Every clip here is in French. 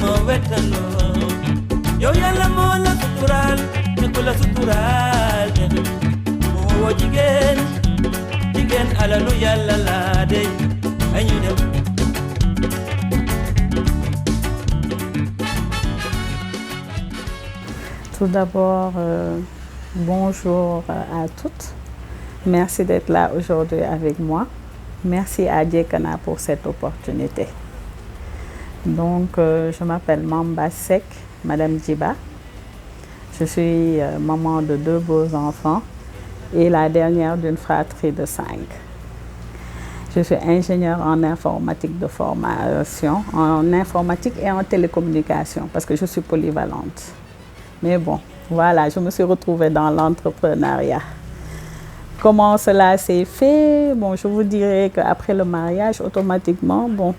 mo wetano yo yalla mo la sutural ko la sutural mo jigen jigen alalu yalla la de añu dem. Tout d'abord, bonjour à toutes. Merci d'être là aujourd'hui avec moi. Merci à Djekana pour cette opportunité. Donc, je m'appelle Mamba Sek, Madame Djiba. Je suis maman de 2 beaux enfants et la dernière d'une fratrie de 5. Je suis ingénieure en informatique de formation, en informatique et en télécommunication parce que je suis polyvalente. Mais bon, voilà, je me suis retrouvée dans l'entrepreneuriat. Comment cela s'est fait? Bon, je vous dirais qu'après le mariage, automatiquement, bon,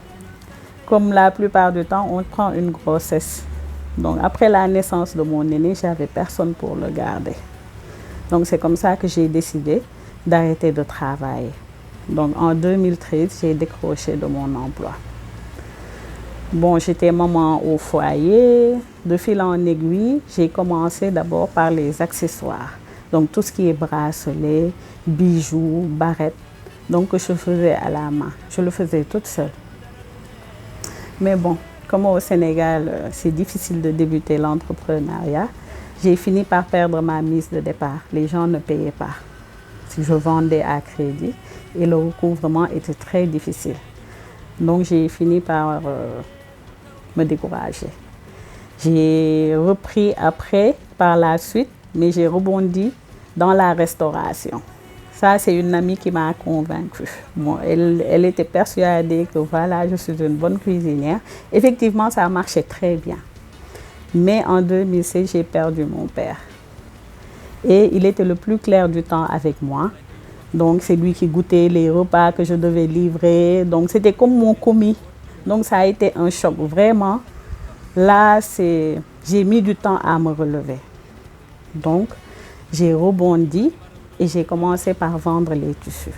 comme la plupart du temps, on prend une grossesse. Donc, après la naissance de mon aîné, je n'avais personne pour le garder. Donc, c'est comme ça que j'ai décidé d'arrêter de travailler. Donc, en 2013, j'ai décroché de mon emploi. Bon, j'étais maman au foyer. De fil en aiguille, j'ai commencé d'abord par les accessoires. Donc, tout ce qui est bracelets, bijoux, barrettes. Donc, je faisais à la main. Je le faisais toute seule. Mais bon, comme au Sénégal, c'est difficile de débuter l'entrepreneuriat, j'ai fini par perdre ma mise de départ. Les gens ne payaient pas. Si je vendais à crédit et le recouvrement était très difficile. Donc, j'ai fini par me décourager. J'ai repris après, par la suite, mais j'ai rebondi dans la restauration. Ça, c'est une amie qui m'a convaincue. Bon, elle était persuadée que voilà, je suis une bonne cuisinière. Effectivement, ça marchait très bien. Mais en 2016, j'ai perdu mon père. Et il était le plus clair du temps avec moi. Donc, c'est lui qui goûtait les repas que je devais livrer. Donc, c'était comme mon commis. Donc, ça a été un choc. Vraiment, là, j'ai mis du temps à me relever. Donc, j'ai rebondi et j'ai commencé par vendre les tissus.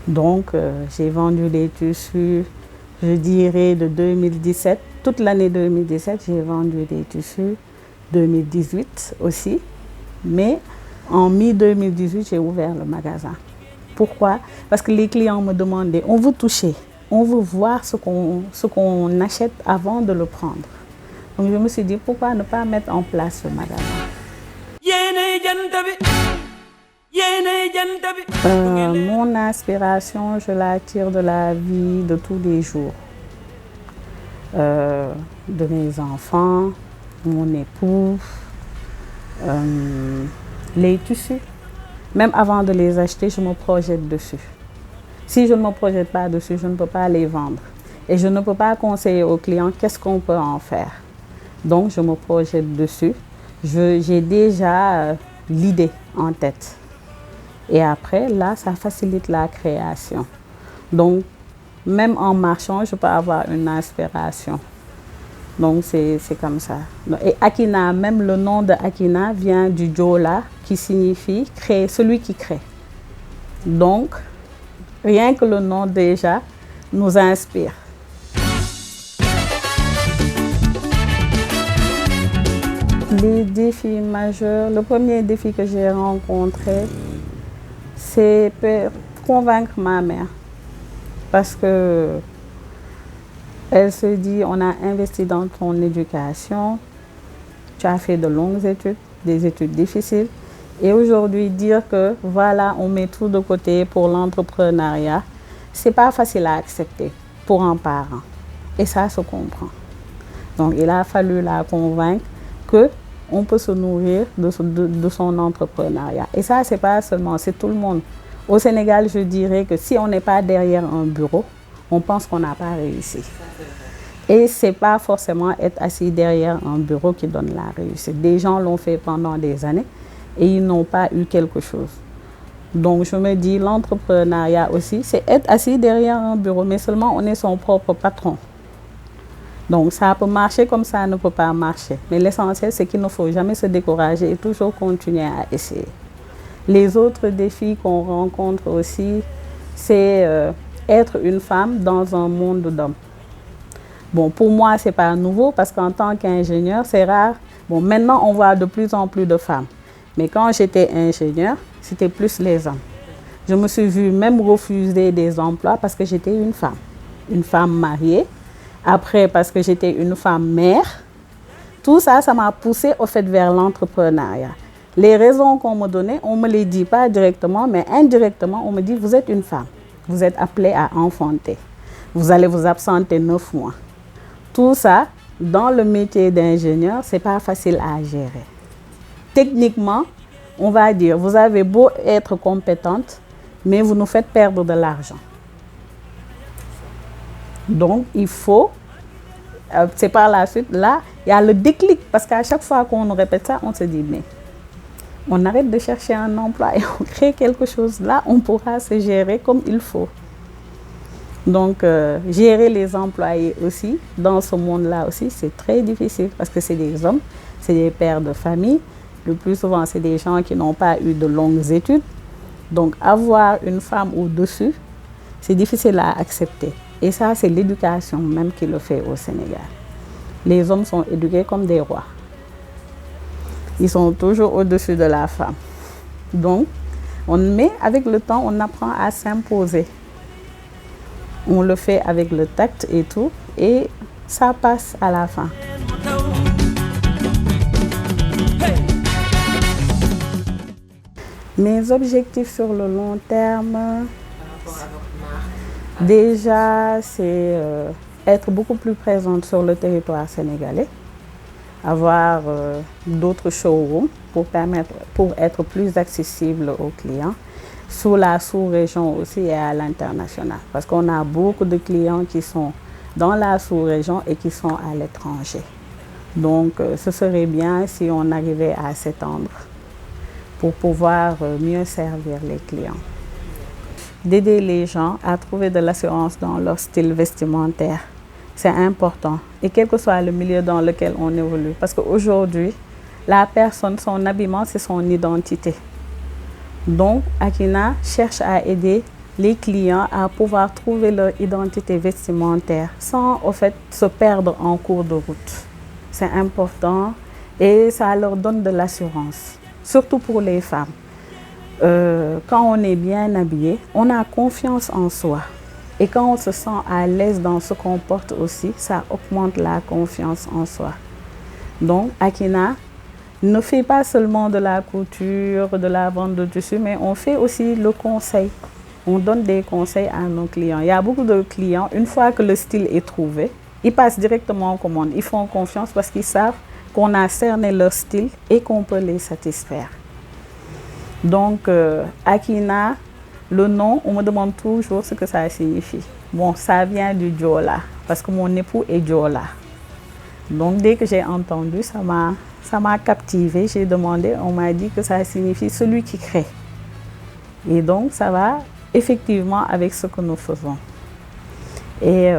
Donc, j'ai vendu les tissus, je dirais, de 2017. Toute l'année 2017, j'ai vendu des tissus. 2018 aussi. Mais en mi-2018, j'ai ouvert le magasin. Pourquoi? Parce que les clients me demandaient, on veut toucher, on veut voir ce qu'on achète avant de le prendre. Donc je me suis dit, pourquoi ne pas mettre en place ce magasin? Mon inspiration, je la tire de la vie de tous les jours. De mes enfants, mon époux, les tissus. Même avant de les acheter, je me projette dessus. Si je ne me projette pas dessus, je ne peux pas les vendre. Et je ne peux pas conseiller aux clients qu'est-ce qu'on peut en faire. Donc, je me projette dessus. J'ai déjà l'idée en tête. Et après, là, ça facilite la création. Donc, même en marchant, je peux avoir une inspiration. Donc, c'est comme ça. Et Akina, même le nom de Akina vient du Djola, qui signifie créer, celui qui crée. Donc, rien que le nom déjà nous inspire. Les défis majeurs, le premier défi que j'ai rencontré, c'est convaincre ma mère. Parce que elle se dit, on a investi dans ton éducation, tu as fait de longues études, des études difficiles. Et aujourd'hui, dire que voilà, on met tout de côté pour l'entrepreneuriat, c'est pas facile à accepter pour un parent. Et ça se comprend. Donc, il a fallu la convaincre qu'on peut se nourrir de son entrepreneuriat. Et ça, c'est pas seulement, c'est tout le monde. Au Sénégal, je dirais que si on n'est pas derrière un bureau, on pense qu'on n'a pas réussi. Et ce n'est pas forcément être assis derrière un bureau qui donne la réussite. Des gens l'ont fait pendant des années et ils n'ont pas eu quelque chose. Donc je me dis, l'entrepreneuriat aussi, c'est être assis derrière un bureau, mais seulement on est son propre patron. Donc ça peut marcher comme ça ne peut pas marcher. Mais l'essentiel, c'est qu'il ne faut jamais se décourager et toujours continuer à essayer. Les autres défis qu'on rencontre aussi, c'est être une femme dans un monde d'hommes. Bon, pour moi, ce n'est pas nouveau parce qu'en tant qu'ingénieur, c'est rare. Bon, maintenant, on voit de plus en plus de femmes. Mais quand j'étais ingénieur, c'était plus les hommes. Je me suis vue même refuser des emplois parce que j'étais une femme mariée. Après, parce que j'étais une femme mère. Tout ça, ça m'a poussée au fait vers l'entrepreneuriat. Les raisons qu'on me donnait, on ne me les dit pas directement, mais indirectement, on me dit, vous êtes une femme. Vous êtes appelée à enfanter. Vous allez vous absenter 9 mois. Tout ça, dans le métier d'ingénieur, ce n'est pas facile à gérer. Techniquement, on va dire, vous avez beau être compétente, mais vous nous faites perdre de l'argent. Donc, il faut, c'est par la suite, là, il y a le déclic, parce qu'à chaque fois qu'on nous répète ça, on se dit, mais on arrête de chercher un emploi et on crée quelque chose. Là, on pourra se gérer comme il faut. Donc, gérer les employés aussi, dans ce monde-là aussi, c'est très difficile parce que c'est des hommes, c'est des pères de famille. Le plus souvent, c'est des gens qui n'ont pas eu de longues études. Donc, avoir une femme au-dessus, c'est difficile à accepter. Et ça, c'est l'éducation même qui le fait au Sénégal. Les hommes sont éduqués comme des rois. Ils sont toujours au-dessus de la femme. Donc, mais avec le temps, on apprend à s'imposer. On le fait avec le tact et tout, et ça passe à la fin. Mes objectifs sur le long terme, déjà, c'est être beaucoup plus présente sur le territoire sénégalais, avoir d'autres showrooms pour être plus accessible aux clients, sous la sous-région aussi et à l'international. Parce qu'on a beaucoup de clients qui sont dans la sous-région et qui sont à l'étranger. Donc, ce serait bien si on arrivait à s'étendre pour pouvoir mieux servir les clients. D'aider les gens à trouver de l'assurance dans leur style vestimentaire, c'est important. Et quel que soit le milieu dans lequel on évolue. Parce qu'aujourd'hui, la personne, son habillement, c'est son identité. Donc, Akina cherche à aider les clients à pouvoir trouver leur identité vestimentaire sans, au fait, se perdre en cours de route. C'est important et ça leur donne de l'assurance, surtout pour les femmes. Quand on est bien habillé, on a confiance en soi. Et quand on se sent à l'aise dans ce qu'on porte aussi, ça augmente la confiance en soi. Donc, Akina ne fait pas seulement de la couture, de la vente de tissus, mais on fait aussi le conseil. On donne des conseils à nos clients. Il y a beaucoup de clients, une fois que le style est trouvé, ils passent directement en commande. Ils font confiance parce qu'ils savent qu'on a cerné leur style et qu'on peut les satisfaire. Donc, Akina, le nom, on me demande toujours ce que ça signifie. Bon, ça vient du Diola, parce que mon époux est Diola. Donc, dès que j'ai entendu, ça m'a captivée. J'ai demandé, on m'a dit que ça signifie celui qui crée. Et donc, ça va effectivement avec ce que nous faisons. Et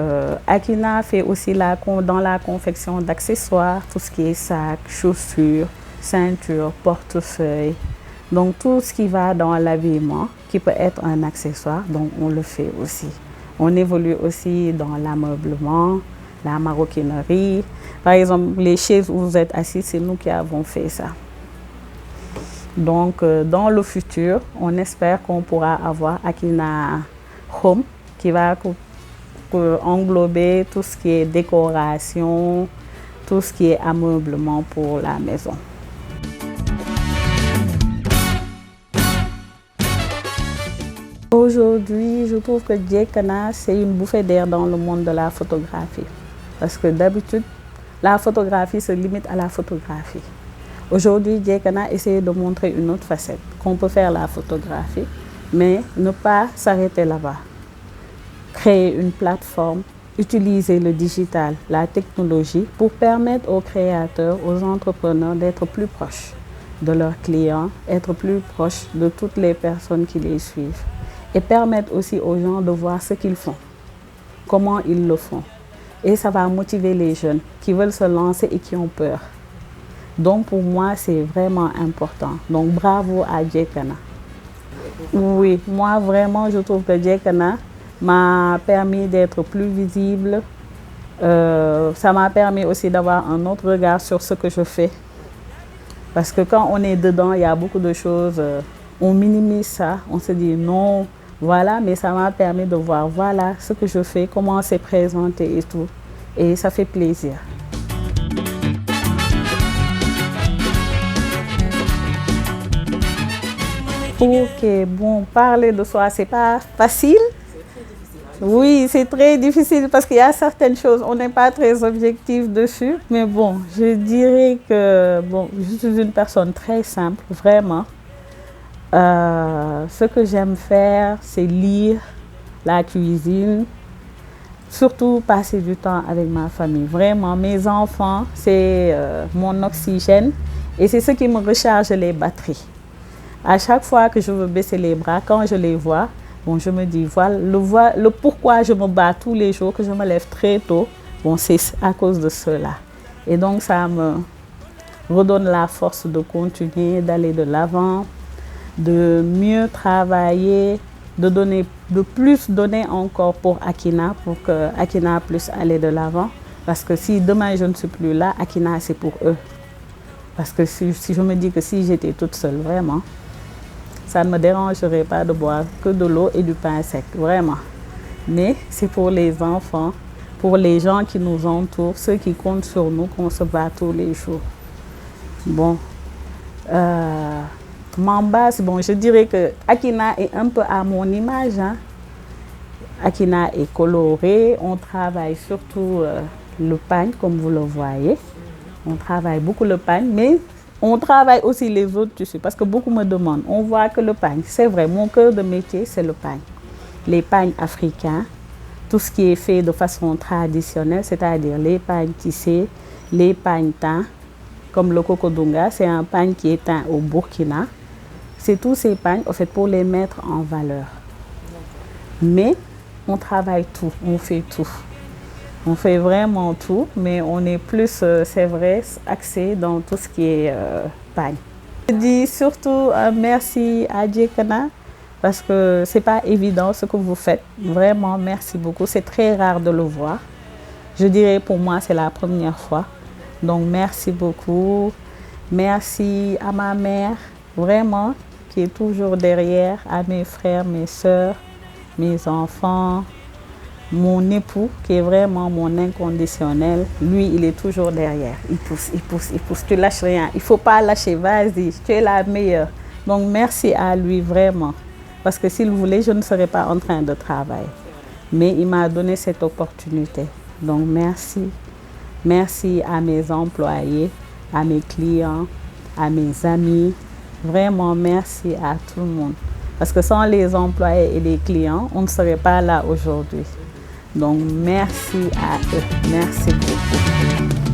Akina fait aussi dans la confection d'accessoires, tout ce qui est sacs, chaussures, ceintures, portefeuilles. Donc, tout ce qui va dans l'habillement, qui peut être un accessoire, donc on le fait aussi. On évolue aussi dans l'ameublement, la maroquinerie. Par exemple, les chaises où vous êtes assis, c'est nous qui avons fait ça. Donc, dans le futur, on espère qu'on pourra avoir Akina Home qui va englober tout ce qui est décoration, tout ce qui est ameublement pour la maison. Aujourd'hui, je trouve que Djekana, c'est une bouffée d'air dans le monde de la photographie. Parce que d'habitude, la photographie se limite à la photographie. Aujourd'hui, Djekana essaie de montrer une autre facette, qu'on peut faire la photographie, mais ne pas s'arrêter là-bas. Créer une plateforme, utiliser le digital, la technologie, pour permettre aux créateurs, aux entrepreneurs d'être plus proches de leurs clients, être plus proches de toutes les personnes qui les suivent. Et permettre aussi aux gens de voir ce qu'ils font, comment ils le font. Et ça va motiver les jeunes qui veulent se lancer et qui ont peur. Donc pour moi, c'est vraiment important. Donc bravo à Djekana. Oui, moi vraiment, je trouve que Djekana m'a permis d'être plus visible Ça m'a permis aussi d'avoir un autre regard sur ce que je fais. Parce que quand on est dedans, il y a beaucoup de choses, on minimise ça, on se dit non, voilà, mais ça m'a permis de voir, voilà ce que je fais, comment c'est présenté et tout. Et ça fait plaisir. Ok, bon, parler de soi, c'est pas facile. Oui, c'est très difficile parce qu'il y a certaines choses, on n'est pas très objectif dessus. Mais bon, je dirais que bon, je suis une personne très simple, vraiment. Ce que j'aime faire, c'est lire, la cuisine, surtout passer du temps avec ma famille. Vraiment, mes enfants, c'est mon oxygène et c'est ce qui me recharge les batteries. À chaque fois que je veux baisser les bras, quand je les vois, bon, je me dis, voilà, le pourquoi je me bats tous les jours, que je me lève très tôt, bon, c'est à cause de cela. Et donc, ça me redonne la force de continuer, d'aller de l'avant, de mieux travailler, de plus donner encore pour Akina, pour que Akina puisse aller de l'avant. Parce que si demain je ne suis plus là, Akina, c'est pour eux. Parce que si je me dis que si j'étais toute seule, vraiment, ça ne me dérangerait pas de boire que de l'eau et du pain sec, vraiment. Mais c'est pour les enfants, pour les gens qui nous entourent, ceux qui comptent sur nous, qu'on se bat tous les jours. Bon, Mambas, bon, je dirais que Akina est un peu à mon image. Hein. Akina est coloré, on travaille surtout le pagne, comme vous le voyez. On travaille beaucoup le pagne, mais on travaille aussi les autres tissus parce que beaucoup me demandent. On voit que le pagne, c'est vrai, mon cœur de métier, c'est le pagne. Les pagnes africains, tout ce qui est fait de façon traditionnelle, c'est-à-dire les pagnes tissées, les pagnes teints, comme le Kokodunga, c'est un pagne qui est teint au Burkina. C'est tous ces pagnes, en fait, pour les mettre en valeur. Mais on travaille tout, on fait tout. On fait vraiment tout, mais on est plus, c'est vrai, axé dans tout ce qui est pagne. Je dis surtout merci à Djekana parce que c'est pas évident ce que vous faites. Vraiment, merci beaucoup. C'est très rare de le voir. Je dirais pour moi, c'est la première fois. Donc, merci beaucoup. Merci à ma mère, vraiment, qui est toujours derrière, à mes frères, mes sœurs, mes enfants. Mon époux, qui est vraiment mon inconditionnel, lui, il est toujours derrière. Il pousse, il pousse, il pousse. Tu lâches rien. Il ne faut pas lâcher. Vas-y, tu es la meilleure. Donc, merci à lui, vraiment. Parce que s'il voulait, je ne serais pas en train de travailler. Mais il m'a donné cette opportunité. Donc, merci. Merci à mes employés, à mes clients, à mes amis. Vraiment, merci à tout le monde. Parce que sans les employés et les clients, on ne serait pas là aujourd'hui. Donc, merci à eux. Merci beaucoup.